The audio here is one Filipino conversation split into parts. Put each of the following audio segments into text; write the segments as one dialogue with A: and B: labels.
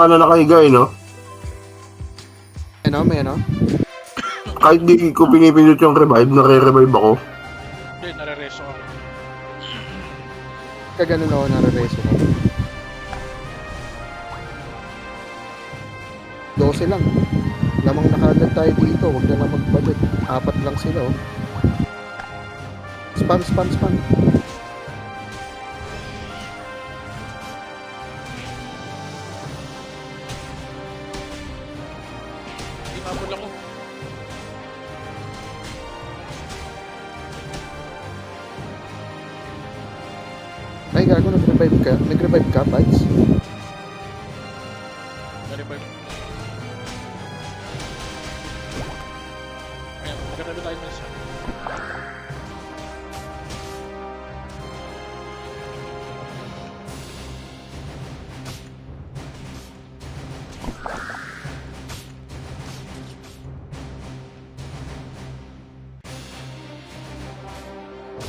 A: Ano nakahiga eh, no?
B: Ano, may ano?
A: Kahit di ko pinipindot yung revive, nare-revive ako.
C: Hindi, nare-reso ako.
B: Kaganon ako nare-reso ko. 12 lang. Lamang nakalag tayo dito. Huwag na lang mag-budget. 4 lang sila, oh. Spam, spam, spam.
C: Hindi mabul ako.
B: Ay, gago, nag-revive ka. Nag-revive ka, Pides?
C: Na-revive. Ayan, maganda tayo minsan.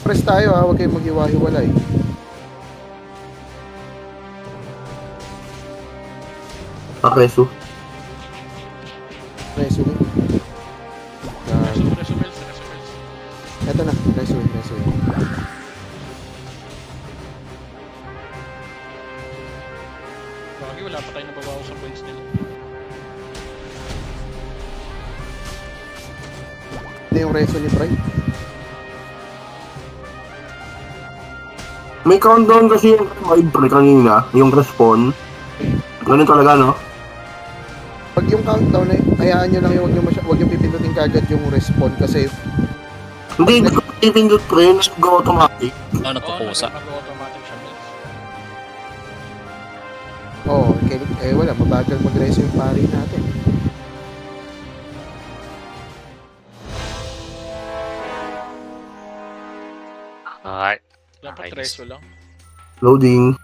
B: Press tayo, ha. Huwag kayong mag-iwa-hiwalay.
A: Akeso.
B: Reso win.
C: Reso Mills, Reso Mills.
B: Eto na, reso win, reso win.
C: Bagay, wala pa tayo nababawas sa points nila.
B: Ito yung reso ni Bright.
A: May countdown kasi yung revive kanina, yung respawn. Ganun talaga, no?
B: Pag yung countdown ay hayaan nyo lang yung huwag nyo pipindutin kagad yung respawn kasi
A: Hindi ko pinipindot pre, nag-go automatic.
D: Ano to, pusa?
C: Mag-automatic siya, Mills.
B: wala, mabagal mag-reso yung pari natin.
D: Alright.
C: Dapat
D: Nice.
C: reso lang.
A: Loading.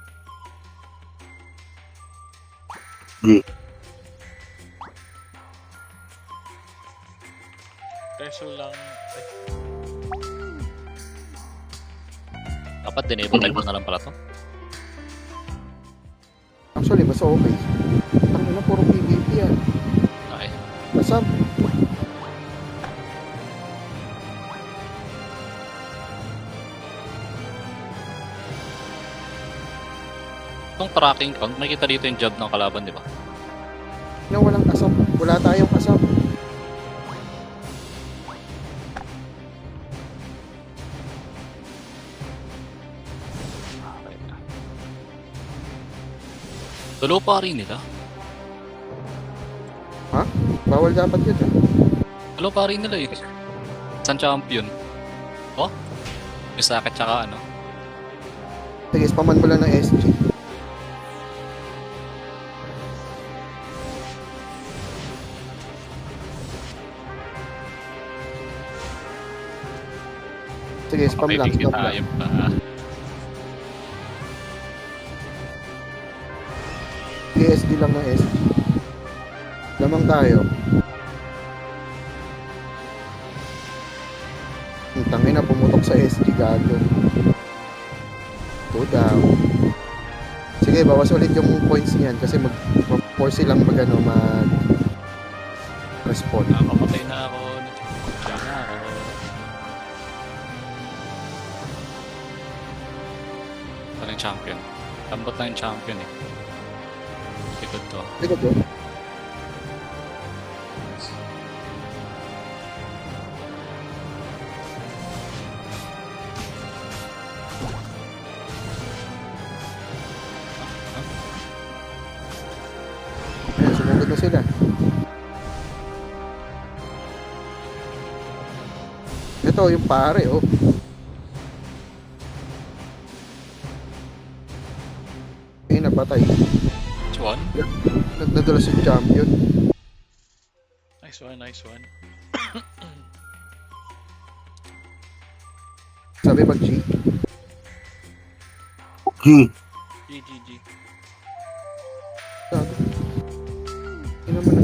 A: G.
C: Reso lang. Ay,
D: Dapat dinable mo na lang pala to.
B: Actually, mas okay. Ang na, puro PvP yan.
D: Okay.
B: Masab.
D: Itong tracking count, makikita dito yung job ng kalaban, di ba?
B: Na walang asap. Wala tayong asap.
D: Tulo pa rin nila.
B: Ha? Bawal dapat yun, ha?
D: Tulo pa rin nila eh. San champion? Oh? Yung sakit tsaka ano?
B: Sige, spaman mo lang ng SG. Sige, spam lang,
D: Mapipigil
B: spam lang.
D: tayo pa.
B: Sige, SG lang ng SG. Lamang tayo. Ang tangin na pumutok sa SG, gago. Go down. Sige, bawas ulit yung points niyan kasi mag-force silang mag-respawn.
D: Nakapatay na ako. Nandiyan na ako. Ito yung champion. Tambot na yung champion eh. Likod to.
B: Sige, go. Ayan, sumugod na sila. Ito, yung pare, oh. Ay, napatay.
D: Which one?
B: Nadulas yung champion.
C: nice one, nice one.
B: Sabi mag G.
A: G.
C: GGG.
B: Sabi. Ino mo na.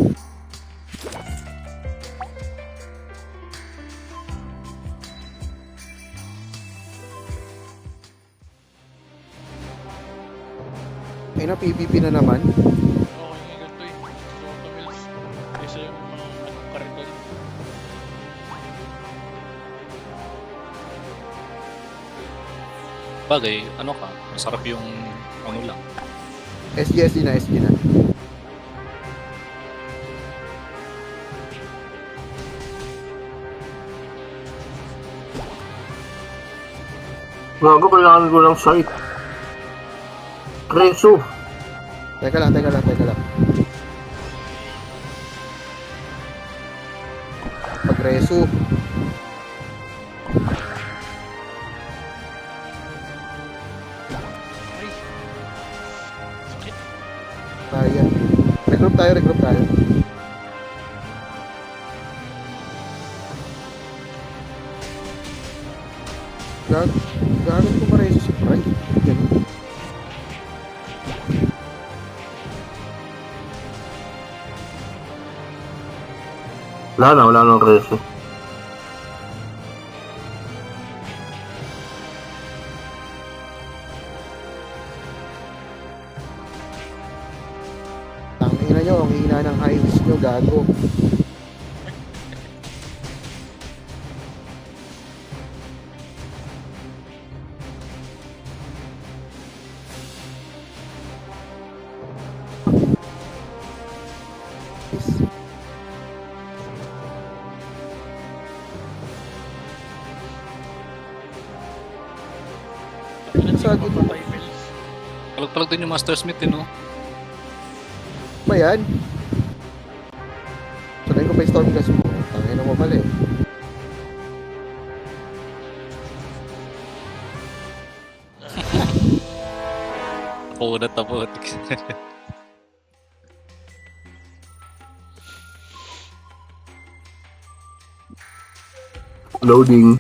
B: Ay na, PvP na naman.
C: Okay,
D: Bagay, ano ka, masarap yung ano lang.
B: SG na, SG na.
A: Gago, kailangan ko ng site. Preso.
B: Teka lang. Pagreso.
C: Ay. Sakit.
B: Kaya. Regroup tayo. Gagawin ko pareso si Pride. Ganun.
A: Wala na ng preso.
B: Tangina nyo, ang hina ng highways nyo, gago. Sa akin,
C: Patay, Mel.
D: Palag-palag din yung Master Smith, no?
B: ba yan? Sanay ko pa yung storm gas mo. Tangina mo pala eh.
D: Napunat na po.
A: Loading.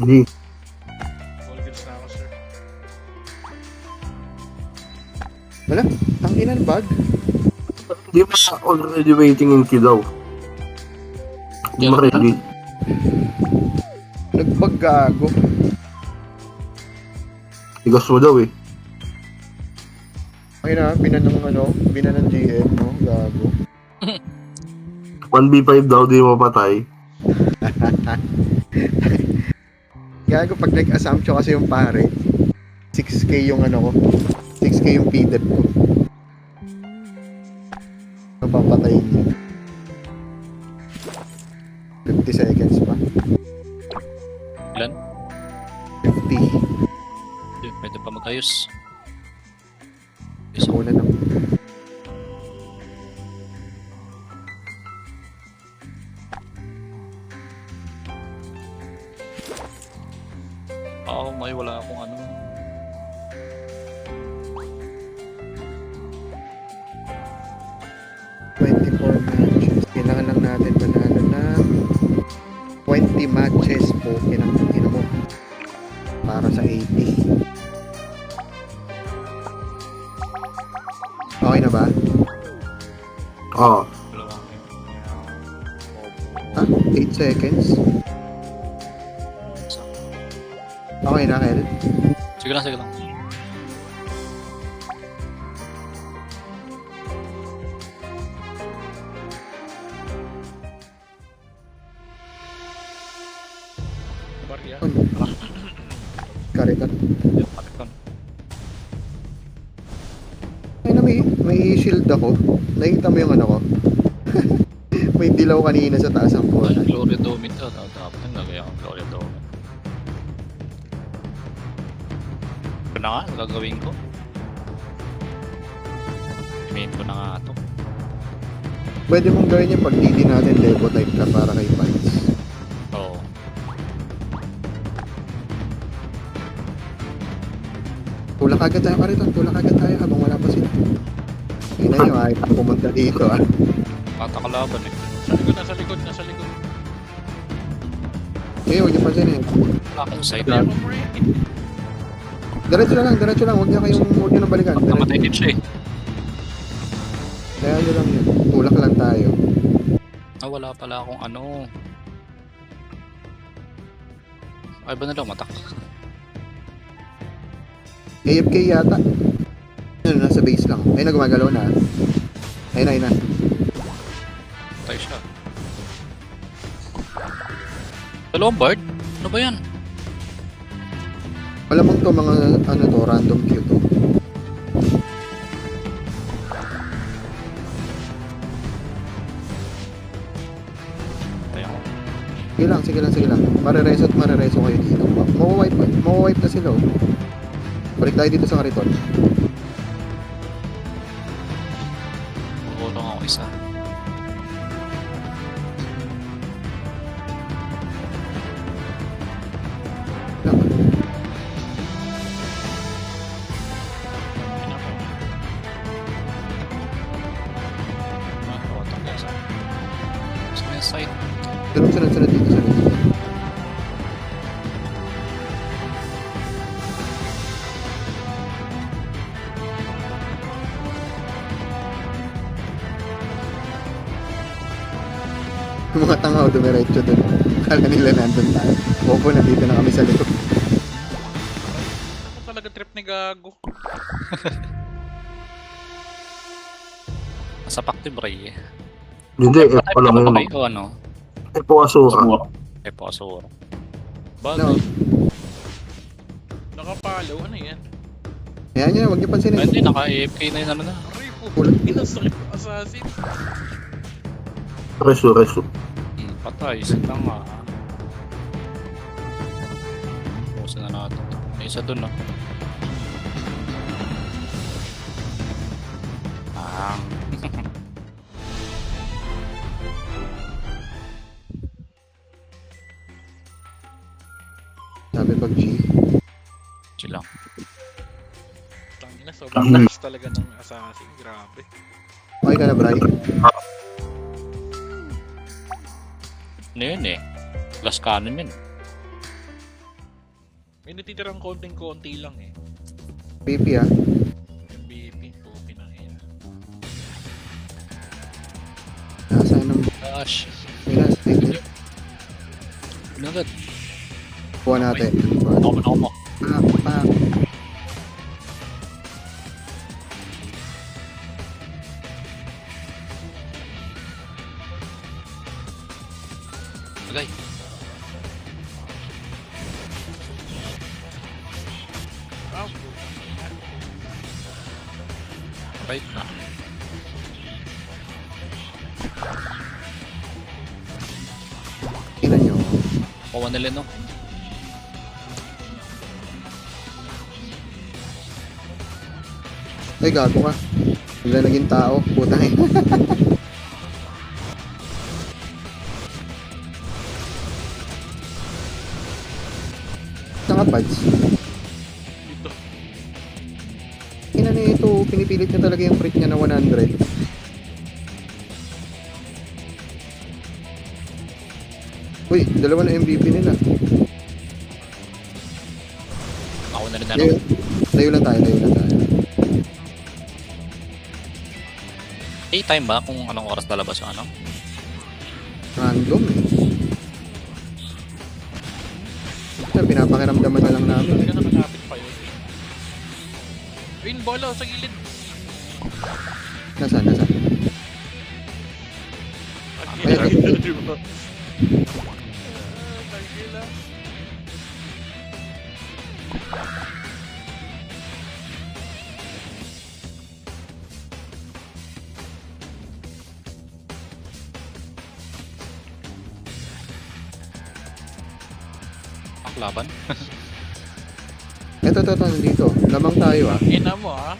A: Hindi.
C: All goods na ako, sir.
B: Wala, tangina ng bag.
A: Hindi pa already waiting in queue daw. Hindi
D: Yeah.
A: pa ready.
B: Nagbag gago.
A: Tigas mo daw eh.
B: Ay na, binan ng GM, no? Gago.
A: 1v5 daw, di mo patay.
B: Gago, pag nag-assumption kasi yung pare, 6k yung ano ko. 6k yung PDEP ko. Napapatayin niya. 50 seconds pa.
D: Ilan?
B: 50.
D: Yun, pwede pa mag-ayos.
B: Sa una ng...
D: May wala akong ano.
B: matches. Kailangan lang natin manalo ng 20 matches po. Kinakita mo. Para sa 80. Okay na ba?
A: Oo.
B: Ha? 8 seconds? Okay na, Kel?
D: Sige lang.
C: Barya.
B: Karitan.
D: Pakit
B: Ay na, may shield ako. Nakikita mo yung ano ko? May dilaw kanina sa taas ang
D: Ay,
B: puwan.
D: Gloria Domit to. Dapat yung nagaya ang Gloria Domit. Ito na nga, gagawin ko. Main ko na nga ito.
B: Pwede mong gawin yung pag-DD natin, Devo type ka para kay Pines.
D: Oo.
B: Tulak agad tayo, Karitan. Tulak agad tayo habang wala pa sila. Tingnan nyo, ayaw na pumunta dito ah.
D: Patakalaban eh.
C: Nasa likod.
B: Eh, huwag niyo pansinin eh.
D: Wala akong side
B: Grabe.
D: yan.
B: Diretso lang. Huwag niyo nang balikan.
D: Namatay din siya eh.
B: Kaya nyo lang yun. Tulak lang tayo.
D: Wala pala akong ano. Ay ba na lang matak?
B: AFK yata. Ano, nasa base lang. Ayun na, gumagalaw na. Ayun na.
D: Patay siya. Dalawang bard? Ano ba yan?
B: Malamang to mga ano to, random queue to.
D: Ayan.
B: Sige lang. Marereso kayo dito. Mawawipe na sila oh. Balik tayo dito sa kariton.
D: Pagulong ako isa. Nakakotong guys. Sa may side.
B: Sunod dito. Yung mga tanga o dumiretso dun. Kala nila nandun tayo. Opo, nandito na kami sa likod.
C: Ako talaga trip ni Gago.
D: Nasa Pactive Ray eh.
A: Hindi,
D: Patay
A: F pa lang
D: pa
A: yun.
D: kayo ano?
A: F po asura.
D: Eh po asura.
B: No.
C: Bagay. Nakapalo, ano yan?
B: Ayan yun, huwag niyo pansinin.
D: Ay, hindi, naka-AFK na yun ano na.
C: Aray po,
B: Ulan.
C: inasakit ng assassin.
A: Resu.
D: Patay, isa lang nga. Pusin na natin. May isa dun ah.
B: Sabi pag G.
D: Chill lang.
C: Tangina, sobrang lakas talaga ng assassin. Grabe.
B: Okay ka na, Bray?
D: Ano yun eh? Glass cannon yun.
C: May natitirang konting-konti lang eh.
B: PP ah.
C: MVP, puki na yan.
B: Nasaan ng
D: Gosh.
B: nila? Stage.
D: Ano agad?
B: Kuha natin.
D: Ako mo.
B: Pak.
D: Agay.
C: Ah, puki.
D: Right na.
B: Tingnan nyo.
D: Kuha nila no.
B: Ay, gago ka. Bigla naging tao. Putang ina. Saan ka, Pads?
C: Dito.
B: Ina niya ito. Pinipilit niya talaga yung crit niya na 100. Uy, dalawa na MVP nila.
D: Ako na rin ano.
B: Layo lang tayo.
D: A-time ba kung anong oras lalabas yung ano?
B: Random eh. Sir, pinapakiramdaman na lang namin.
C: Talaga nakalapit pa yun. Win, bola sa gilid.
B: Nasaan?
C: Ang
B: Ay,
C: gilid, di ba? Tagila.
D: Ang laban?
B: Ito, nandito. Lamang tayo ah.
C: Ina mo ah.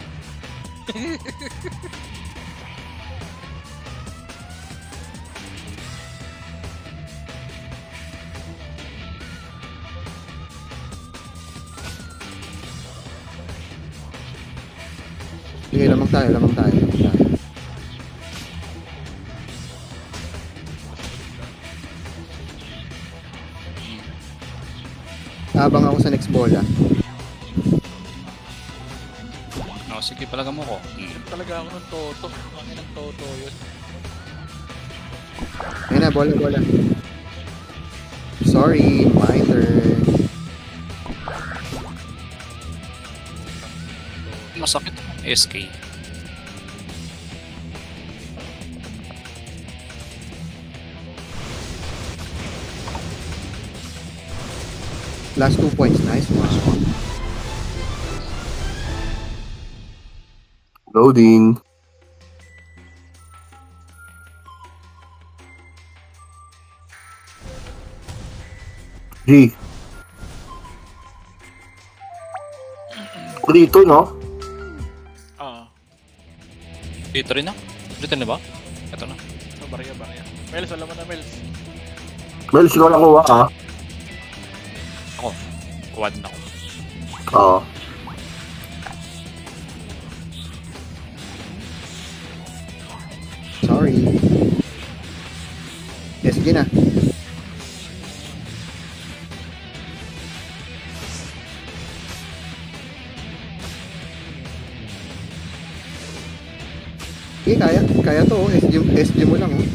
B: Sige, lamang tayo. Abang ako sa next bola.
D: No, sige, palaga mo ko.
C: Trip talaga ako ng Toto. Ang ng Toto yun.
B: Ayun na, bola. Sorry, my turn.
D: Masakit. SK.
B: Last 2 points. Nice one.
A: Loading. G. Dito, no?
C: Ah,
D: Dito rin na. Dito na ba? Ito na.
C: so barya. Mels, alam mo na Mels.
A: Well, siguro nakuha ka.
D: Quad na ako.
A: Oo.
B: Sorry. Yes, sige na. Okay, kaya to, oh. SG mo lang, oh.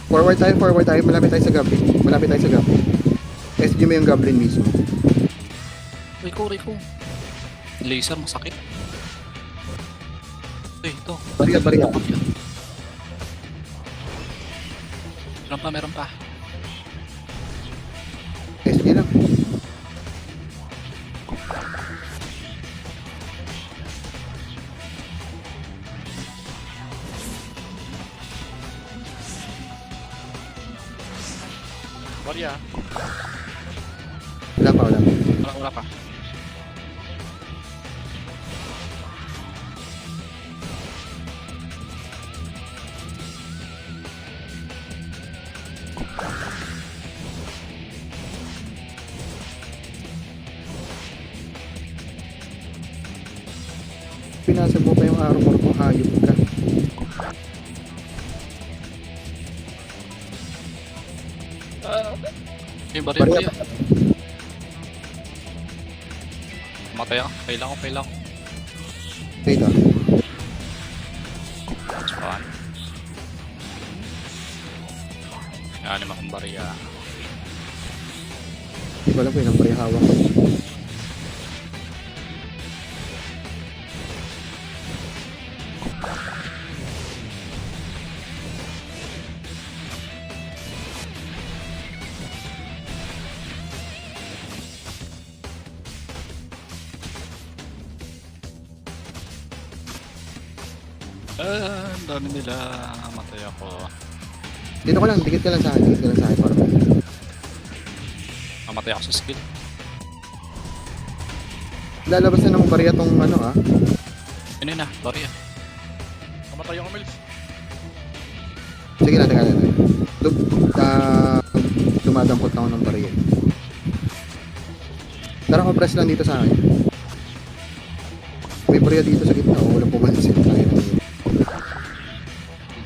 B: Forward tayo, malapit tayo sa goblin. SG mo yung goblin mismo.
D: Rico. Laser, masakit. Ito.
B: Bariya.
D: Meron pa.
B: SG lang.
C: Barya.
B: Wala pa.
D: Wala pa.
B: Pinasag mo pa yung armor ko, hayop ka.
D: Yung barya.
B: Barya.
D: Matay ako. Kailangan ko.
B: Wait, ah.
D: Saan? Yan, yung akong barya.
B: Hindi ko alam kung ilang barya hawak ko.
D: Ang dami nila. Matay ako.
B: Dito ka lang, dikit ka lang sa akin para
D: Mamatay ako sa skill.
B: lalabas na ng barya tong ano, ah.
D: Yun na, barya.
C: Kamatay ako Mels.
B: Sige na, teka. Dumadampot na ako ng barya. Tara, compress lang dito sa akin. May barya dito sa gitna, oh, walang pumansin tayo na yun.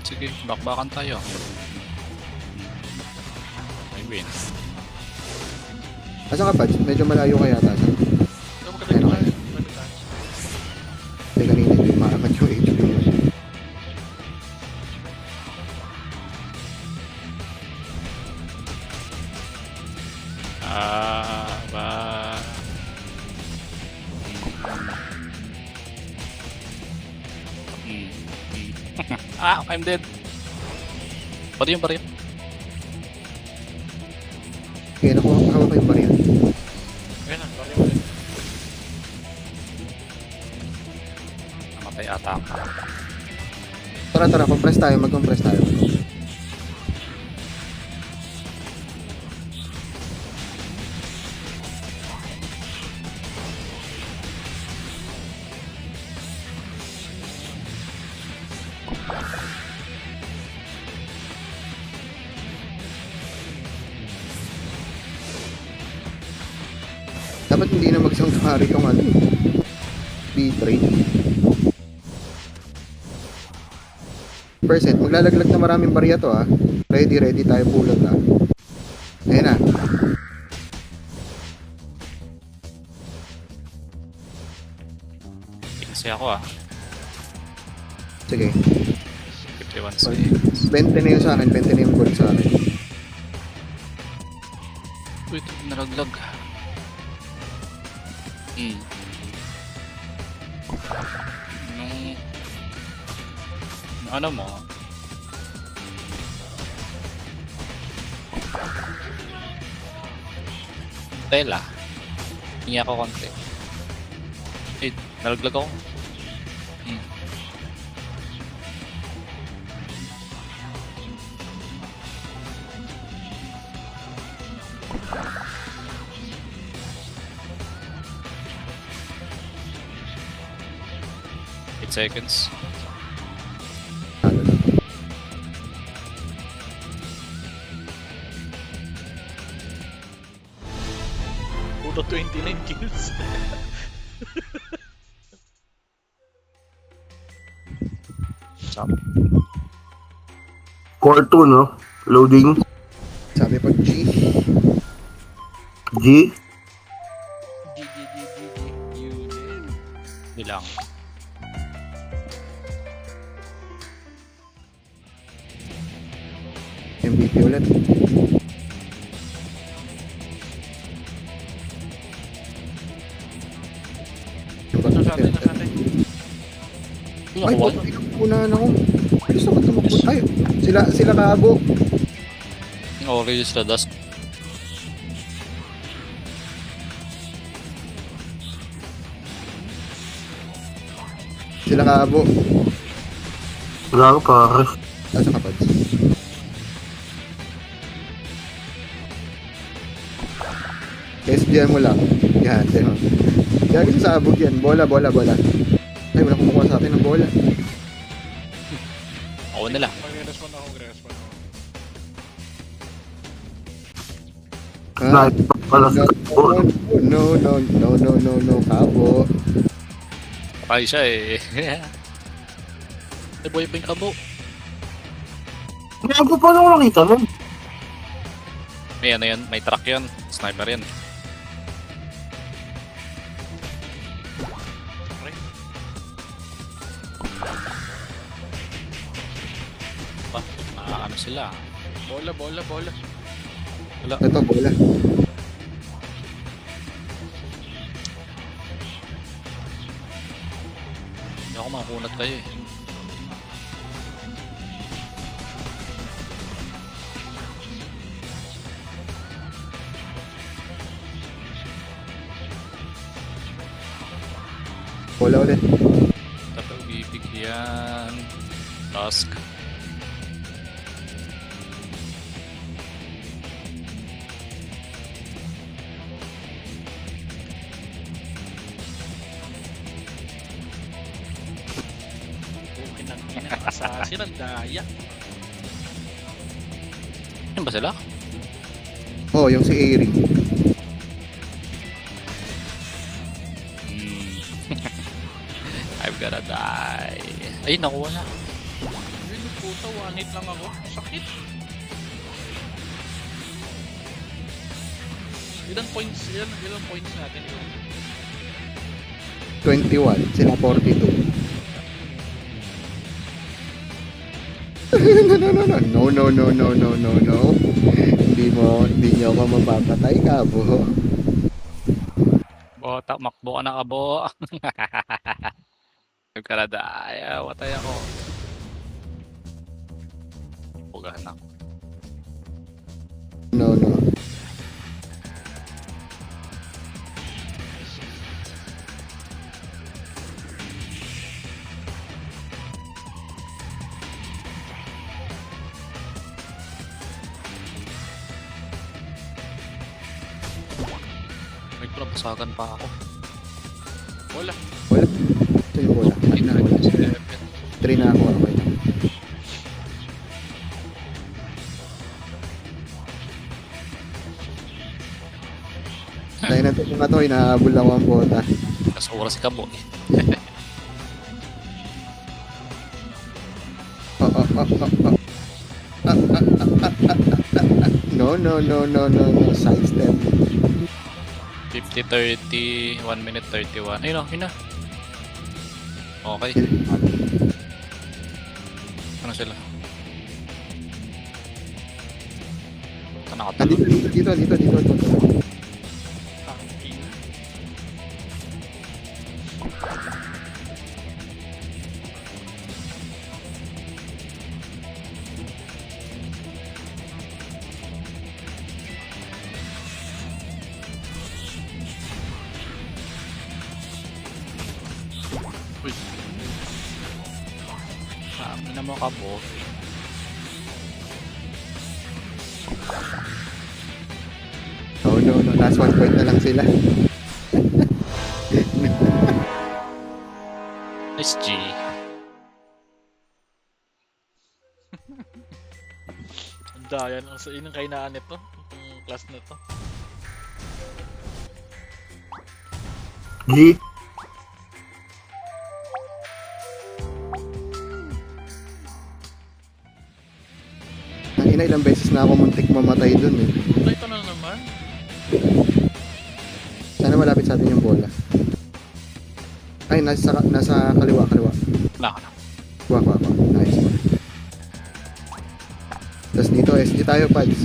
D: Sige, bakbakan tayo. May win.
B: Asa ka, Pads? Medyo malayo ka yata.
C: Ito magkadali
B: Ayun,
C: tayo.
B: Teka, kanina hindi maakat yung HP mo.
D: Ba. I'm dead. Barya.
B: Kaya nakuha ko yung barya.
C: Ayun na, barya ulit.
D: Namatay ata ako.
B: Tara, compress tayo, mag-compress tayo. Dapat hindi na mag-sanctuary tong ano, B-trade. Percent, maglalaglag na maraming barya to, ah. Ready tayo pulot, ah. Ayan na.
D: Kasi ako
B: Sige.
D: 51 seconds.
B: 20 na yun sa akin, 20 na yung gold sa akin.
D: Uy, ito naraglag. Nung... Ano mo? Tela. Hingi ako konti. Eh, nalaglag ako. 8 seconds.
C: Puro 29 kills.
A: Core 2, no? Loading.
B: Sabi pag G.
A: G.
D: Bilang.
B: MVP ulit.
C: Nasate.
B: Ay,
D: Nakuha.
B: unahan ako. Bilis naman tumakbo. Ay, sila kaabo.
D: Orange na dust.
B: Sila kaabo.
A: Gago pare.
B: Asa ka, Pads? SDM mo lang. Yan, yan. Yan kasi sa abog yan. Bola. Ay, wala kumukuha sa akin ng bola.
D: Ako na lang.
C: Mag-respond ako.
B: Ah,
A: Sniper pala sa kabo.
B: no, kabo.
D: Patay siya eh. Ay, boy pa yung kabo.
A: Gago pa lang nakita nun.
D: May ano yan, may truck yan. Sniper yan. Pa, ano sila?
C: Bola.
D: Wala.
B: Ito, bola.
D: Hindi ako makakunat kayo eh.
B: Bola ulit.
D: Tapos bibigyan. Task.
C: Assassin ang daya.
D: Yan ba sila?
B: Oh, yung si Airy.
D: I'm gonna die. Ay, nakuha na.
C: Yun yung puta, 1 hit lang ako. Sakit. Ilan points natin yun?
B: 21. Sila 42. No. Hindi niyo ako mapapatay, kabo.
D: Bota, makbo ka na kabo. I'm gonna die. Watay ako. Pugahan ako.
B: No.
D: May pinabasagan pa ako.
C: Bola.
B: Ito yung bola.
D: Ay, nakita si Evan.
B: 3 na ako. Okay. Dahil natin yung ito, inahabol ako ang bota.
D: Kasi oras si kabo eh.
B: No. Sidestep.
D: 50-30, 1 minute 31. Ayun na. Okay. Ano sila? Ito
B: Ah,
D: nakatalo.
B: dito.
C: Tangina.
D: Uy. Sabi na mo ka, bo.
B: No. Last 1 point na lang sila.
D: Nice G.
C: Ang dayan. Ang sa inang kainaan nito. Itong class na to.
A: G.
B: Ang ina, ilang beses na ako muntik mamatay dun eh.
C: Ay, ito na naman.
B: Sana malapit sa atin yung bola. Ay, nasa kaliwa.
D: Wala ka na.
B: Kuha. Nice one. Tapos dito, SG tayo, Pads.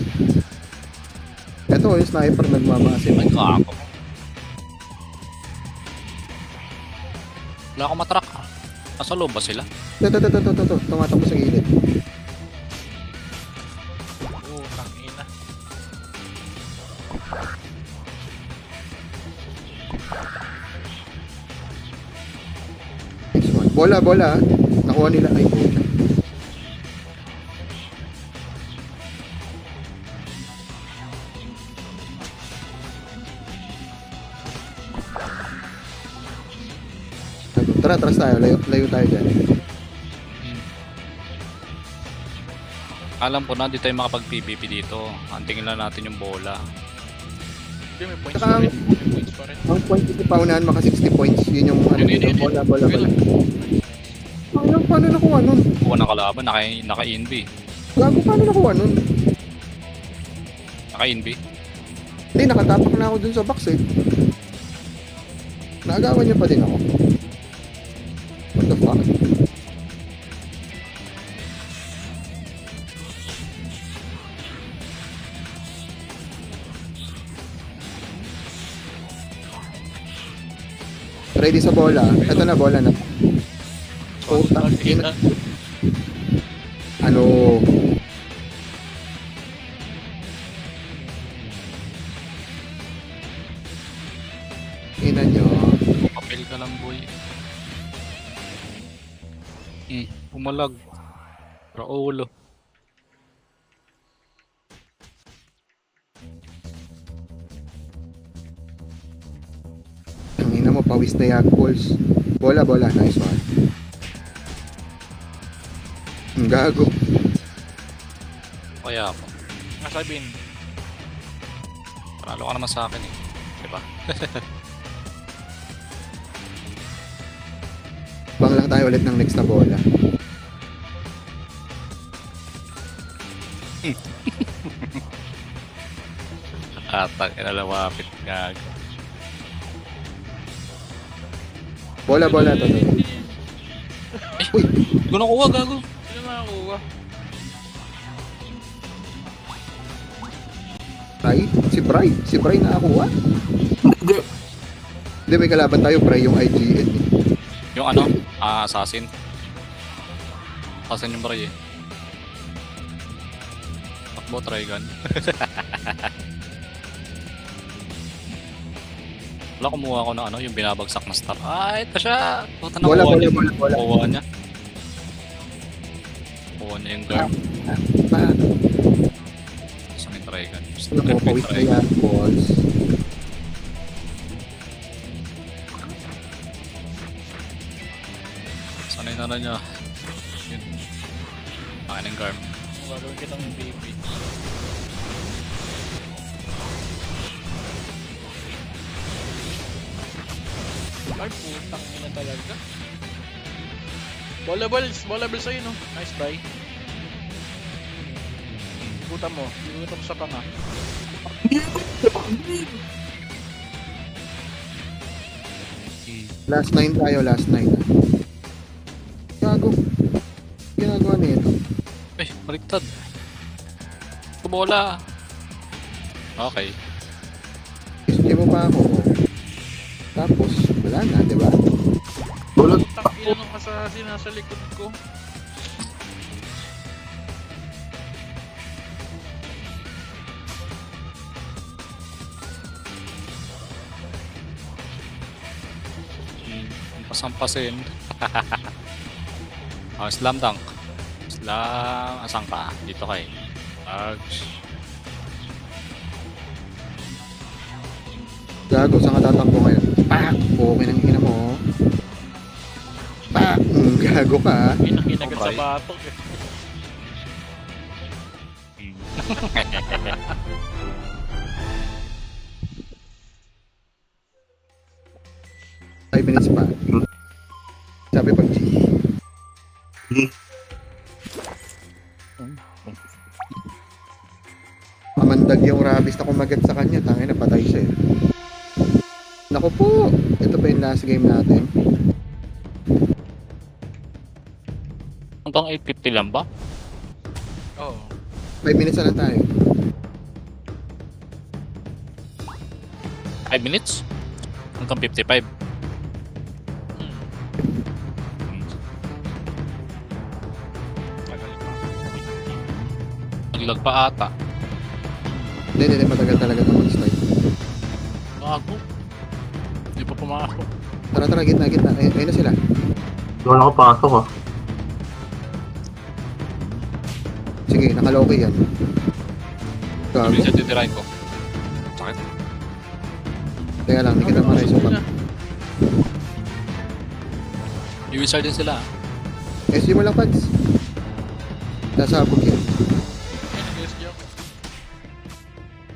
B: Ito, yung sniper nagmamasin.
D: Ay, kako. Wala akong matrak. Nasa loob ba sila?
B: Ito. Tumatakbo sa gilid.
C: Oo, tangina.
B: Next one. Bola. Ah. Nakuha nila. Ay, bola. Tara, atras tayo. Layo tayo dyan.
D: Alam ko na, di tayo makapag-PVP dito. Antingin lang natin yung bola.
C: Hindi, may points
B: Saka
C: pa rin. May points pa rin.
B: Ang point dito, paunahan maka 60 points. Yun yung ano
D: Yun,
B: dito.
D: yun.
B: Bola. Ayun, paano nakuha nun?
D: Kuha ng kalaban, naka-INB.
B: Gago, paano nakuha nun?
D: Naka-INB.
B: Hindi, nakatapak na ako dun sa box eh. Naagawan niya pa din ako. What the fuck? Ready sa bola. Ito na, bola na. Putang ina. Ano? Ina nyo.
D: Papel ka lang, boy. Umalag. Raulo.
B: Ang ina mo, pawis na yak balls. Bola. Nice one. Ang gago.
D: Kaya ako.
C: Nasabin.
D: Panalo ka naman sa akin eh. Diba?
B: Bang lang tayo ulit ng next na bola.
D: Atang, ilalawapit gag.
B: Bola to. Uy,
D: Hindi ko nakuha, gago.
C: Sino makakuha?
B: Si Bray nakakuha?
A: Hindi.
B: Hindi, may kalaban tayo, Bray, yung IGN eh.
D: Yung ano? Assassin. Assassin yung baray eh. Takbo, Trigun. Wala, kumuha ko ng ano, yung binabagsak na star. Ito siya! Puta na
B: Bola.
D: Kuha niya. Kuha niya yung guard.
B: Paano?
D: Sa may Trigun.
B: Alam mo, pawis na yan, balls.
D: Sanay na niya. Yun. Akin yung guard.
C: Gagawin kitang MVP. Ay, putang ina talaga. Bola balls sa'yo, no? Nice try. Puta mo, inulit mo sa panga.
B: Last 9 tayo, last 9. Gago. Ginagawa nito.
D: Baliktad. Kumola. Okay.
B: Hindi mo pa ako. Tapos, wala na, di ba?
A: Bulag.
C: Takina nung assassin nasa likod ko.
D: Pasampasin. Oh, slam dunk. Slam. Asan ka? Dito kay.
B: Gago, saan ka tatakbo ngayon? Pak! Okay nang ina mo. Pak! Gago ka.
C: Kinakinagat sa
D: Okay.
C: batok eh.
B: 5 minutes pa. Sabi pag G. Mamandag yung rabbis na kumagat sa kanya. Tangin na patay siya eh. Naku po. Ito pa yung last game natin.
D: Hanggang 850 lang ba?
C: Oo.
B: 5 minutes na lang tayo.
D: 5 minutes? Hanggang 55.
C: Tagal pa.
D: Naglag pa ata.
B: Hindi. Matagal talaga na mag-start.
D: Gago. Hindi pa pumasok.
B: Tara, gitna. Ayun na sila.
A: Hindi ko nakapasok ah.
B: Sige, nakaloki yan. Gago.
D: Sabi sa titirahin ko. Sakit.
B: Teka lang, hindi kita maray sukat.
D: Yung wizard din sila.
B: SG mo lang, Pads. Nasabog yan.
C: Ay, nag-SG ako.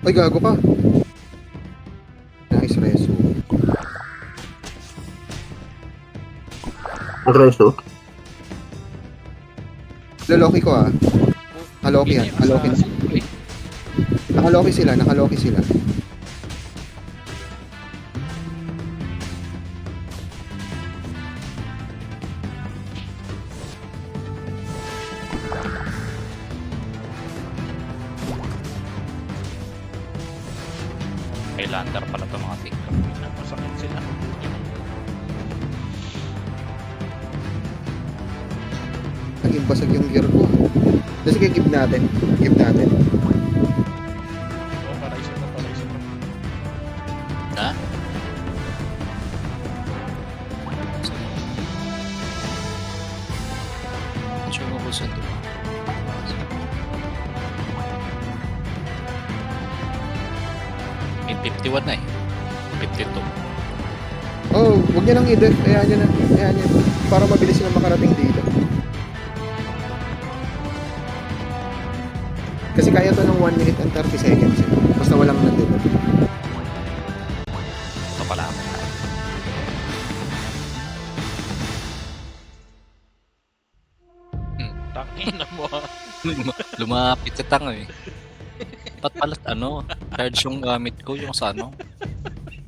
B: Ay, gago ka. Nice reso.
A: Ang resto.
B: Loloki ko ah. Nakaloki yan.
C: Yung
B: Nakaloki na.
C: assassin, eh.
B: Nakaloki sila.
D: Kay Lander pala ito mga ting.
C: Masakit sila.
B: Naging basag yung gear ko. Sige, give natin.
C: Oo, paraison na.
D: Ha? Sure mo gusto ito. 851 na eh. 52.
B: Oh, huwag niya nang i-def. Ayan niya. Para mabilis silang makarating dito. Kasi kaya to ng 1 minute and 30 seconds. Eh. Basta walang nandito.
D: Ito pala ako.
C: Takina mo ah.
D: Lumapit sa tanga eh. Ba't pala charge yung gamit ko yung sa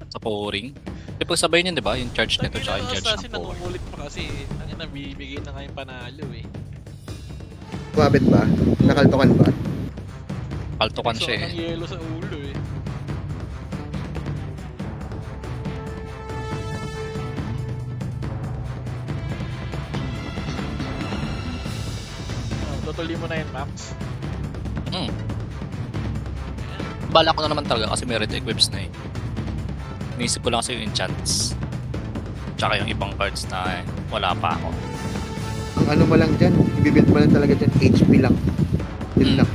D: sa pouring. Di pag sabay niyan, di ba? Yung charge nito tsaka yung charge
C: Assassin
D: ng pouring.
C: nangungulit pa kasi. Ang nabibigay na nga yung panalo eh.
B: Mabit ba? Nakaltokan ba?
D: Paltukan
C: So,
D: siya
C: ang
D: eh.
C: yelo sa ulo eh. Tutuloy mo na yun, Max.
D: Bala ko na naman talaga kasi may red equips na eh. Naisip ko lang kasi yung enchants. Tsaka yung ibang cards na wala pa ako.
B: Ang ano mo lang dyan, ibibuild mo lang talaga dyan, HP lang. Yun lang.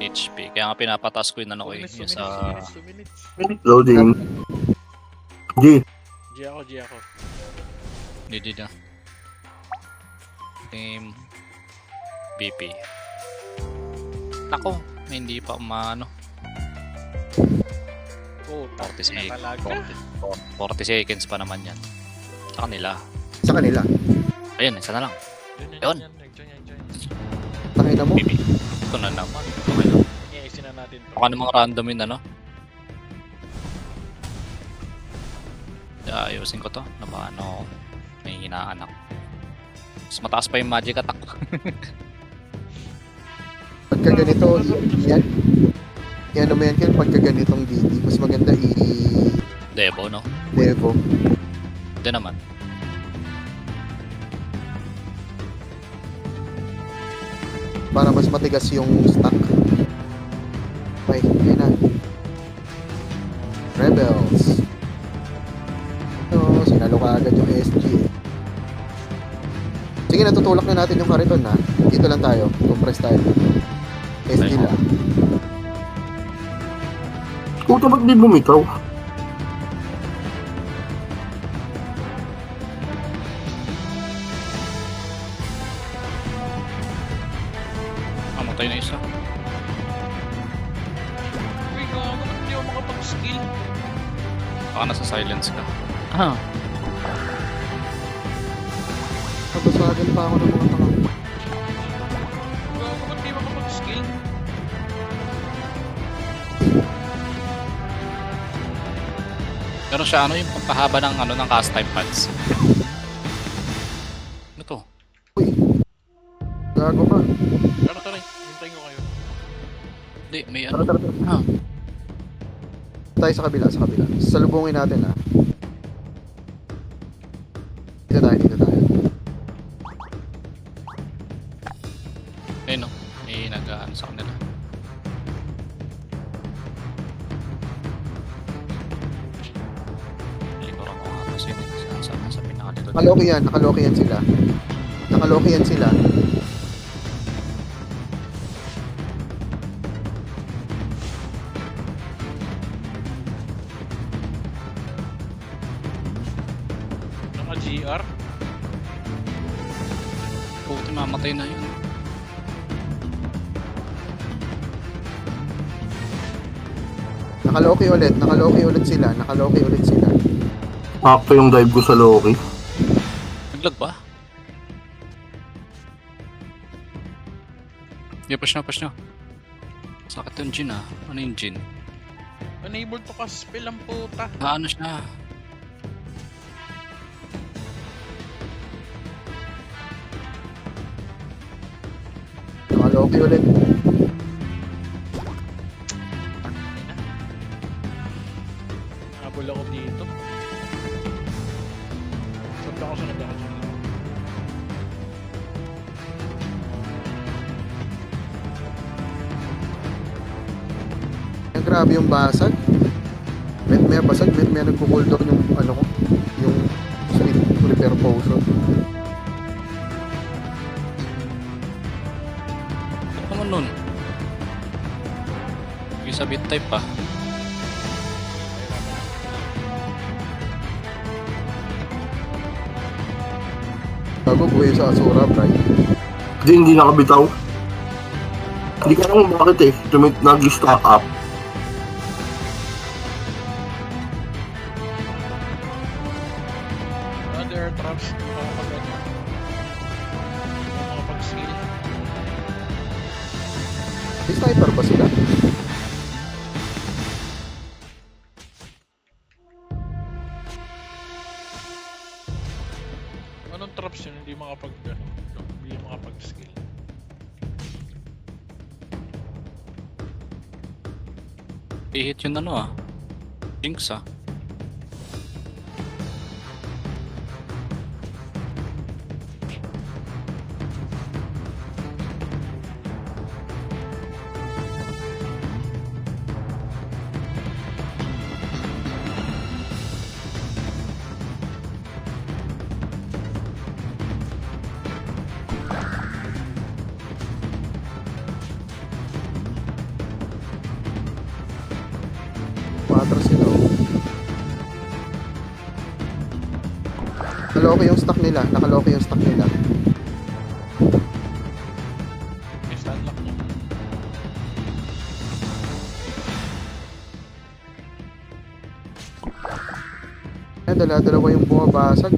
D: HP. Kaya nga pinapataas ko yung ko eh. Yung sa...
C: 2 minutes.
A: Loading. G.
C: G ako.
D: Hindi na. Team... BP. Nako, hindi pa
C: Oh,
D: 40 seconds.
C: talaga.
D: 40 seconds pa naman yan. Sa kanila.
B: Sa kanila.
D: Ayun, isa na lang. Yun.
C: Join.
B: Tangina mo.
D: BP. Ito na naman. Okay lang.
C: I-isin na natin to.
D: Baka namang random yun Ayusin ko to. Na paano may hinaan ako. Mas mataas pa yung magic attack.
B: Pagka ganito, yan. Yan naman yan, Ken, pagka ganitong DD, mas maganda
D: Devo, no?
B: i-devo.
D: Hindi naman.
B: Para mas matigas yung stack. Okay, yun na. Rebels. So, sinalo ka agad yung SG. Sige, natutulak na natin yung Kariton na. Dito lang tayo. Compress tayo. SG
D: Okay.
B: lang.
A: Puta, ba't di bumitaw?
D: Mamatay na isa.
C: Uy, gago, ba't hindi ako makapag-skill?
D: Baka nasa silence ka. Ah,
B: Nagpasagan pa ako ng mga tanga.
C: Gago, ba't di makapag-skill?
D: meron siya yung pampahaba ng ng cast time pads. Ano to?
B: Uy. Gago ka.
C: Tara, hintayin ko kayo.
D: Hindi, may
B: Tara, tara, tara.
D: Ah,
B: Tayo sa kabila, sa kabila. Salubungin natin, ha. Dito tayo, dito tayo.
D: ayun no. May nag-ano sa kanila. Likuran ko nga kasi sa pinaka-dito.
B: Nakaloki yan sila. Nakaloki yan sila.
C: Naka-GR?
D: Puti, mamatay na yun.
B: Nakaloki ulit sila.
A: Sakto yung dive ko sa Loki.
D: Naglag ba? Yeah, push na. Sakit yung Jin ah. Ano yung Jin?
C: Unable to cast spell ang puta.
D: Ano siya?
B: Nakaloki ulit.
C: Habol ako dito. Sunod ako.
B: Ang grabe yung basag. May basag, may nagko-cooldown yung ano ko. Yung sleep repair potion.
D: Ano naman nun? Yung sa bit type pa.
B: Bago buhay sa Asura, Brian.
A: Hindi nakabitaw. Hindi ko alam kung bakit eh. Nag-stack up.
C: Other traps, makapag-skill.
B: May sniper ba sila?
C: Anong traps yun? Hindi makapag-skill.
D: I-hit yun Jinx ah.
B: Patras sila. Nakaloki yung stock nila.
C: May stun lock niya.
B: Dala-dalawa yung bumabasag.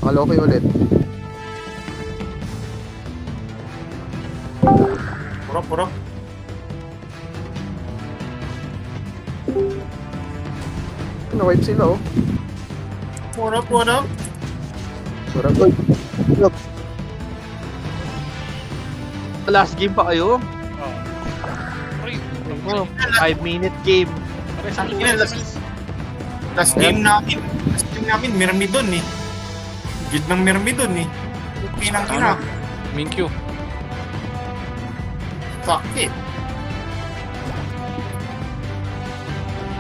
B: Nakaloki ulit.
E: Purok.
B: Na-wipe sila oh.
E: Purok.
B: Surag.
F: Last game pa kayo?
C: Oh. Pre,
F: Oh, 5-minute game.
C: pre, sa
E: Ang ina, last game namin, Myrmidon eh. Gid ng Myrmidon eh. Pinang-ina.
D: Minkyu.
E: Sakit.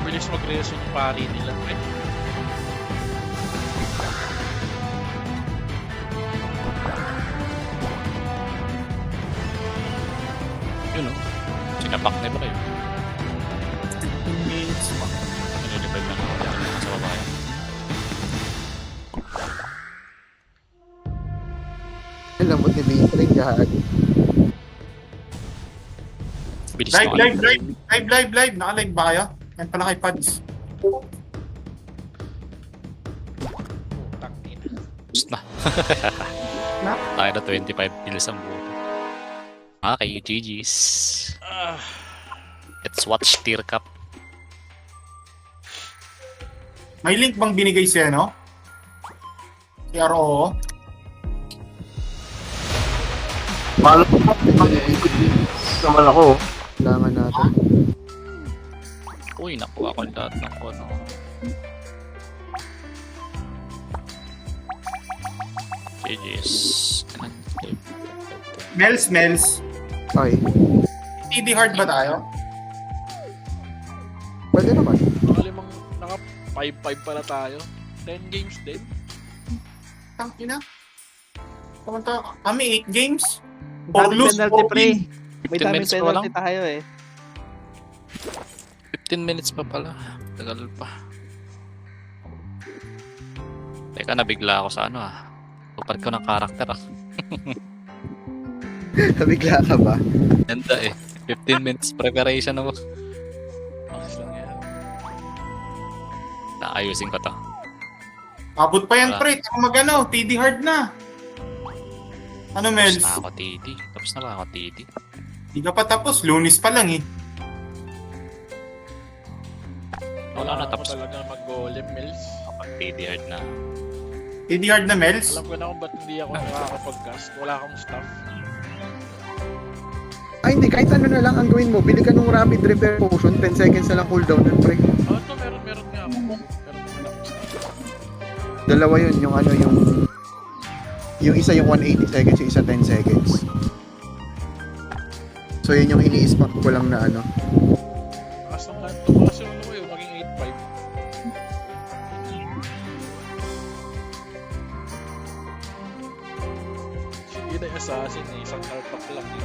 C: bilis mag-reason yung pari nila. Pre.
D: Yun o. Sinapak na ba kayo?
E: 15 minutes pa.
D: Nililipad na lang sa babae.
B: Alam mo, tibitring gahagi.
D: Bilis
E: Live.
D: na.
E: Naka-live ba kayo? Yan pala kay Pads.
C: Putang ina.
D: Boost na.
E: Na?
D: Tayo na 25 kills ang buo. Okay, GG's.
C: Ah,
D: Let's watch Tier Cup.
E: May link bang binigay siya, no? Si RO?
A: Paano naman ako?
B: Kailangan natin.
D: Uy, nakuha ko lahat ng kono. GG's.
E: Mels.
B: Ay,
E: TD hard ba tayo?
B: pwede naman.
C: nakalimang, naka 5-5 pala tayo. 10 games din.
E: Tangina. Kamunta kami 8 games. Or
F: Daming
E: lose,
F: penalty
E: or
F: pre.
E: win.
F: May
D: 15
F: daming
D: minutes pa
F: penalty
D: lang.
F: tayo eh.
D: 15 minutes pa pala. Tagal pa. Teka, nabigla ako sa ano ah. Tupad ko ng karakter ah.
B: Nabigla ka ba?
D: Ganda eh. 15 minutes preparation ako.
C: Ayos lang yan.
D: Naayusin ko to.
E: Abot pa yan,
D: Wala.
E: pre. Kung mag-ano, TD hard na. Ano,
D: Tapos
E: Mels?
D: na ako TD. Tapos na ba ako TD?
E: Di ka pa tapos. Lunis pa lang eh.
D: Wala na,
C: Kailangan mo
D: tapos.
C: talaga mag-golem, Mills.
D: Kapag TD hard na.
E: TD hard na, Mels.
C: Alam ko na kung ba't hindi ako nakakapag-cast. Wala akong staff.
B: Ay, hindi. Kahit ano na lang ang gawin mo. Bili ka ng rapid repair potion. 10 seconds na lang cooldown ng pre.
C: Oh, ito meron nga ako. Meron naman akong staff.
B: Dalawa yun. Yung ano, yung isa yung 180 seconds, yung isa 10 seconds. So yun yung ini-spot ko lang na ano.
C: Takas ng kanto. Tumakas yung ano kayo. Maging 8-5. Sige na yung assassin eh. Isang kalpak lang eh.